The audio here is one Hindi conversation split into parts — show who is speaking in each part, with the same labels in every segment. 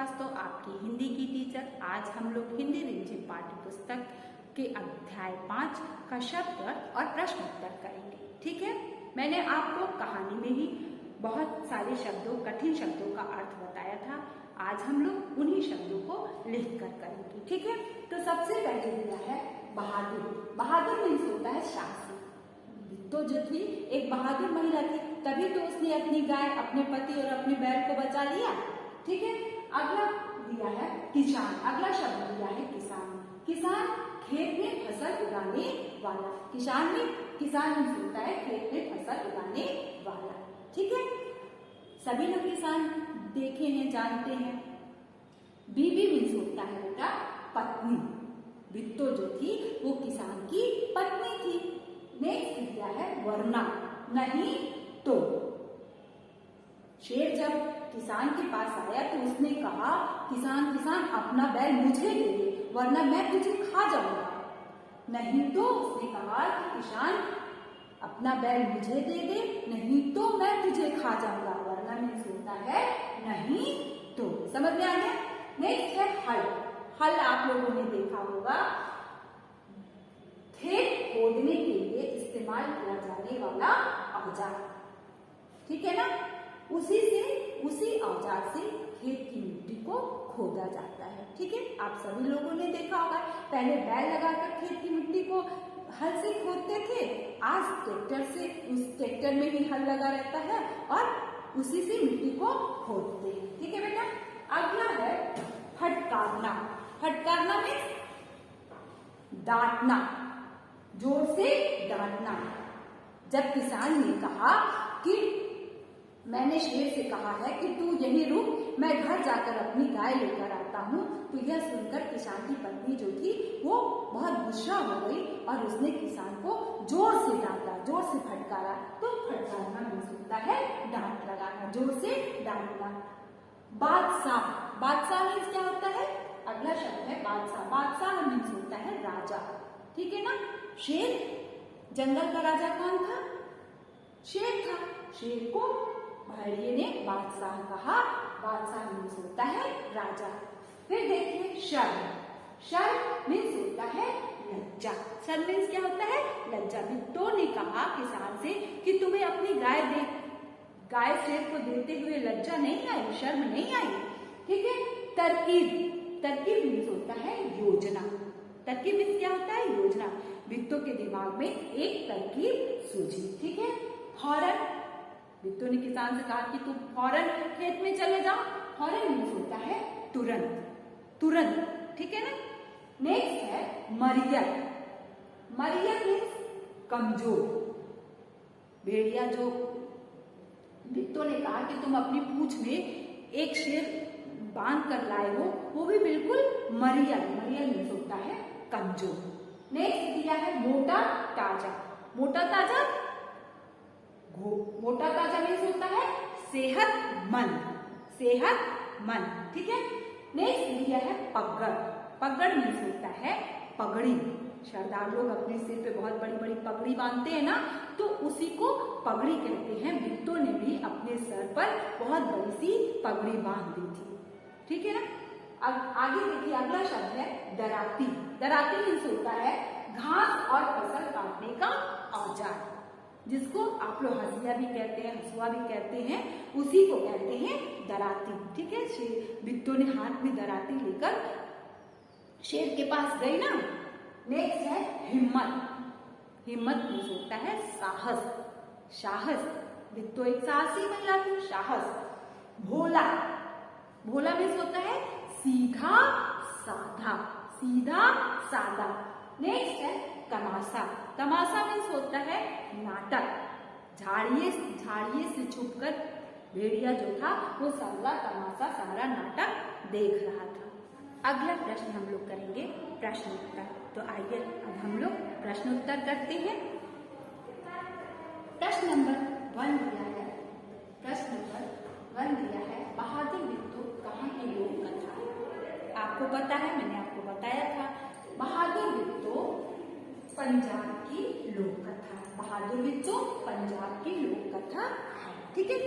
Speaker 1: विश्वास तो आपकी हिंदी की टीचर। आज हम लोग हिंदी रिमझिम पाठ्य पुस्तक के अध्याय 5 का शब्द और प्रश्न उत्तर करेंगे। ठीक है, मैंने आपको कहानी में ही बहुत सारे शब्दों, कठिन शब्दों का अर्थ बताया था। आज हम लोग उन्हीं शब्दों को लिख कर करेंगे। ठीक है, तो सबसे पहले दिया है बहादुर। बहादुर मीन्स होता है साहसी। तो जो थी एक बहादुर महिला थी, तभी तो उसने अपनी गाय, अपने पति और अपने बैल को बचा लिया। ठीक है, अगला दिया है किसान। अगला शब्द दिया है किसान। किसान खेत में फसल उगाने वाला। किसान मीन्स होता है खेत में फसल उगाने वाला। ठीक है, सभी लोग किसान देखे हैं, जानते हैं। बीवी मीन्स होता है बेटा पत्नी। बिट्टो जो थी वो किसान की पत्नी थी। नेक्स्ट दिया है वरना, नहीं तो। शेर जब किसान के पास आया तो उसने कहा, किसान अपना बैल मुझे दे दे, वरना मैं तुझे खा जाऊंगा। नहीं तो उसने कहा कि किसान अपना बैल मुझे दे दे, नहीं तो मैं तुझे खा जाऊंगा। वरना मीन्स होता है नहीं तो। समझ में आ गया? नेक्स्ट है हल। हल आप लोगों ने देखा होगा, खेत खोदने के लिए इस्तेमाल किया जाने वाला औजार। ठीक है ना, उसी औजार से खेत की मिट्टी को खोदा जाता है। ठीक है, आप सभी लोगों ने देखा होगा, पहले बैल लगाकर खेत की मिट्टी को हल से खोदते थे। आज ट्रैक्टर से, उस ट्रैक्टर में ही हल लगा रहता है और उसी से मिट्टी को खोदते हैं। ठीक है बेटा, अगला है फटकारना। फटकारना मीन्स डांटना, जोर से डांटना। जब किसान ने कहा कि मैंने शेर से कहा है कि तू यहीं रुक, मैं घर जाकर अपनी गाय लेकर आता हूँ, तो यह सुनकर किसान की पत्नी जो थी वो बहुत गुस्सा हो गई और उसने किसान को जोर से डांटा, जोर से फटकारा। तो फटकारना मीन्स होता है डांट लगाना, जोर से डांटना। बादशाह। बादशाह मीन्स क्या होता है? अगला शब्द है बादशाह। बादशाह मीन्स होता है राजा। ठीक है ना, शेर, जंगल का राजा कौन था? शेर था। शेर को भेड़िए ने बादशाह कहा। बादशाह मीन्स होता है राजा। फिर देखिए शर्म। शर्म मीन्स होता है लज्जा। शर्म मीन्स क्या होता है? लज्जा। बिट्टो ने कहा किसान से कि तुम्हें अपनी गाय शेर को देते हुए लज्जा नहीं आई, शर्म नहीं आई। ठीक है, तरकीब। तरकीब मीन्स होता है योजना। तरकीब मीन्स क्या होता है? योजना। बिट्टो के दिमाग में एक तरकीब सूझी। ठीक है, फौरन। बिट्टो ने किसान से कहा कि तुम फौरन खेत में चले जाओ। फौरन मीन्स होता है तुरंत, तुरंत। ठीक है ना, नेक्स्ट है मरियत। मरियत मीन्स कमजोर। भेड़िया जो बिट्टो ने कहा कि तुम अपनी पूंछ में एक शेर बांध कर लाए हो, वो भी बिल्कुल मरिया। मरिया मीन्स होता है कमजोर। नेक्स्ट दिया है मोटा ताजा। मोटा ताजा, मोटा ताजा मीन्स होता है सेहतमंद, सेहतमंद। ठीक है, नेक्स्ट दिया है पगड़। पगड़ मीन्स होता है पगड़ी। सरदार लोग अपने सिर पे बहुत बड़ी बड़ी पगड़ी बांधते हैं ना, तो उसी को पगड़ी कहते हैं। बिट्टो ने भी अपने सर पर बहुत बड़ी सी पगड़ी बांध दी थी। ठीक है ना, अब आगे देखिए, अगला शब्द है दराती। दराती मीन्स होता है घास और फसल काटने का औजार, जिसको आप लोग हंसिया भी कहते हैं, हंसुआ भी कहते हैं, उसी को कहते हैं दराती। ठीक है, बिट्टो ने हाथ में दराती लेकर शेर के पास गई ना। नेक्स्ट है हिम्मत। हिम्मत मीन्स होता है साहस, साहस। बिट्टो एक साहसी महिला थी, साहस। भोला। भोला मीन्स होता है सीधा साधा, सीधा सादा। नेक्स्ट है तमाशा। तमाशा मीन्स होता है नाटक। झाड़िए से छुपकर भेड़िया जो था वो सारा तमाशा, सारा नाटक देख रहा था। अगला प्रश्न हम लोग करेंगे प्रश्न उत्तर। तो आइए अब हम लोग प्रश्न उत्तर करते हैं। प्रश्न नंबर 1 दिया है। प्रश्न नंबर 1 दिया है, बहादुर बिट्टो कहाँ की लोक कथा। आपको पता है, मैंने आपको बताया था, बहादुर बिट्टो पंजाब की लोक कथा। बहादुर बिट्टो पंजाब की लोक कथा है। ठीक है,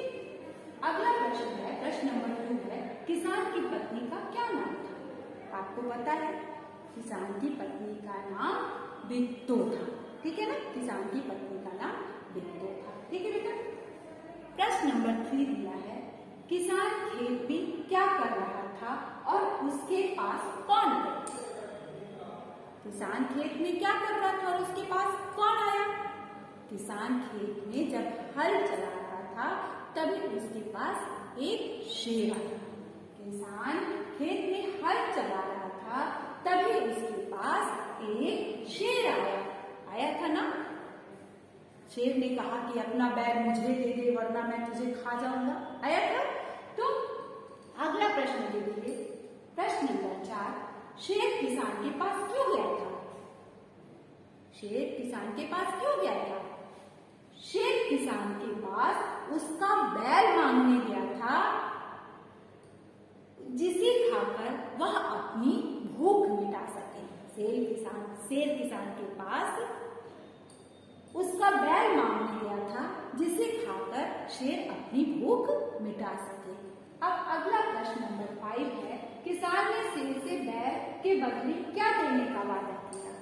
Speaker 1: अगला प्रश्न है, प्रश्न नंबर 2 है, किसान की पत्नी का पता है किसान की पत्नी का नाम बिट्टो था, ठीक है ना। किसान की पत्नी का नाम बिट्टो था, ठीक है बेटा। प्रश्न नंबर 3 दिया है, किसान खेत में क्या कर रहा था और उसके पास कौन आया। किसान खेत में क्या कर रहा था और उसके पास कौन आया। किसान खेत में जब हल चला रहा था तभी उसके पास एक शेर आया। किसान खेत में हल चला रहा था तभी उसके पास एक शेर आया था ना। शेर ने कहा कि अपना बैग मुझे दे दे वरना मैं तुझे खा जाऊंगा, आया था। तो अगला प्रश्न देखिए, प्रश्न नंबर 4, शेर किसान के पास क्यों गया था। शेर किसान के पास क्यों गया था। शेर किसान के पास उसका बैल मांगने गया था, जिसे खाकर वह अपनी भूख मिटा सके। शेर किसान के पास उसका बैल मांगने गया था, जिसे खाकर शेर अपनी भूख मिटा सके। अब अगला प्रश्न नंबर 5 है, किसान ने शेर से बैल के बदले क्या देने का वादा किया।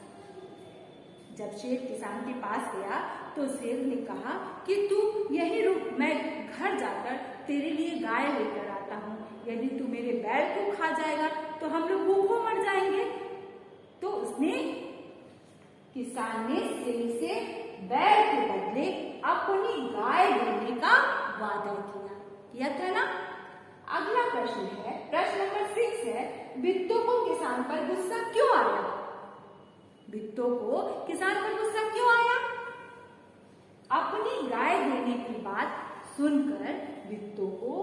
Speaker 1: जब शेर किसान के पास गया तो शेर ने कहा कि तू यहीं रुक, मैं घर जाकर तेरे लिए गाय लेकर आता हूँ। यदि तू मेरे बैल को खा जाएगा तो हम लोग भूखों मर जाएंगे। तो किसान ने शेर से बैल के बदले अपनी गाय देने का वादा किया था ना। अगला प्रश्न है, प्रश्न नंबर 6 है, बिट्टो को किसान पर गुस्सा क्यों आया। बिट्टो को किसान पर गुस्सा क्यों आया। अपनी गाय देने की बात सुनकर बिट्टो को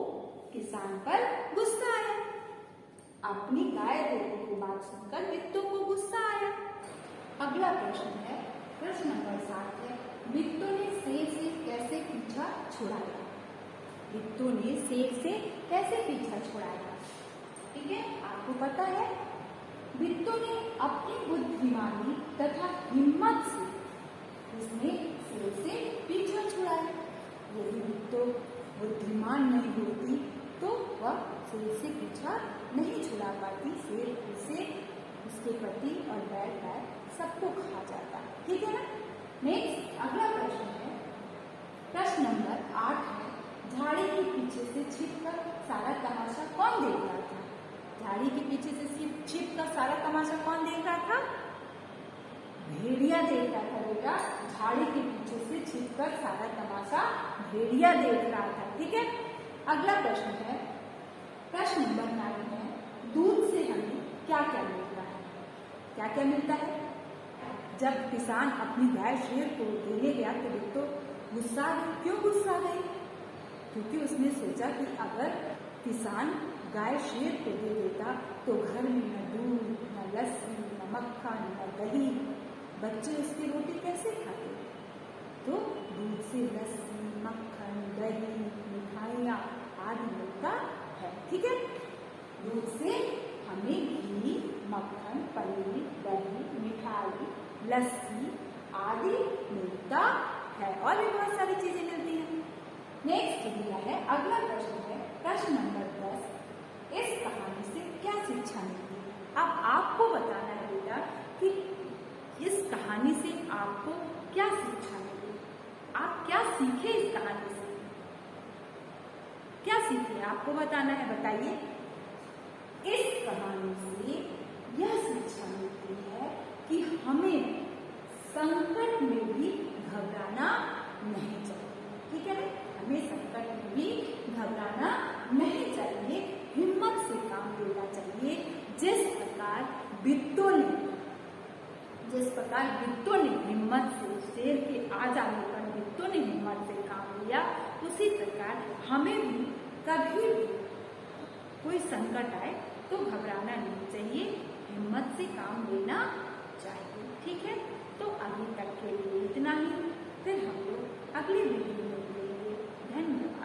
Speaker 1: किसान पर गुस्सा आया। अपनी गाय देने की बात सुनकर बिट्टो को गुस्सा आया। अगला प्रश्न है, प्रश्न नंबर 7 है, बिट्टो ने शेर से कैसे पीछा छुड़ाया। बिट्टो ने शेर से कैसे पीछा छुड़ाया, ठीक है। आपको पता है बिट्टो ने अपनी बुद्धिमानी तथा हिम्मत से उसने शेर से पीछा छुड़ाया। यदि बिट्टो बुद्धिमान नहीं होती तो वह शेर से पीछा नहीं छुड़ा पाती। शेर उसे, उसके पति और बैल गाय सबको खा जाता, ठीक है ना। नेक्स्ट अगला प्रश्न है, प्रश्न नंबर 8 है, झाड़ी के पीछे से छिपकर सारा तमाशा कौन देख रहा था। झाड़ी के पीछे से छिपकर सारा तमाशा कौन देख रहा था। भेड़िया देख रहा था बेटा। झाड़ी के पीछे से छिपकर सारा तमाशा भेड़िया देख रहा था, ठीक है। अगला प्रश्न है, प्रश्न नंबर 9 है, दूध से हमें क्या क्या मिलता है। क्या क्या मिलता है। जब किसान अपनी गाय शेर को देने गया तो बिट्टो गुस्सा गई। क्यों गुस्सा गई। क्योंकि उसने सोचा कि अगर किसान गाय शेर को दे देता तो घर में न दूध, न लस्सी, न मक्खन, न दही, बच्चे उसकी रोटी कैसे खाते। तो दूध से लस्सी, मक्खन, दही, मिठाइयाँ आदि मिलता है, ठीक है। दूध से हमें घी, मक्खन, पनीर, दही, मिठाई, लस्सी आदि मिलता है और भी बहुत सारी चीजें मिलती हैं। नेक्स्ट दिया है, अगला प्रश्न है, प्रश्न नंबर 10, इस कहानी से क्या शिक्षा मिलती है। अब आपको बताना है बेटा कि इस कहानी से आपको क्या शिक्षा मिली, आप क्या सीखे इस कहानी से, क्या सीखे आपको बताना है, बताइए। इस कहानी से यह शिक्षा मिलती है कि हमें संकट में भी घबराना नहीं चाहिए, ठीक है ना। हमें संकट में भी घबराना नहीं चाहिए, हिम्मत से काम लेना चाहिए। जिस प्रकार बिट्टो ने हिम्मत से शेर के आ जाने पर बिट्टो ने हिम्मत से काम लिया, उसी प्रकार हमें भी कभी भी कोई संकट आए तो घबराना नहीं चाहिए, हिम्मत से काम लेना चाहिए, ठीक है। तो अभी तक के लिए इतना ही, फिर हम लोग अगले वीडियो में मिलेंगे। धन्यवाद।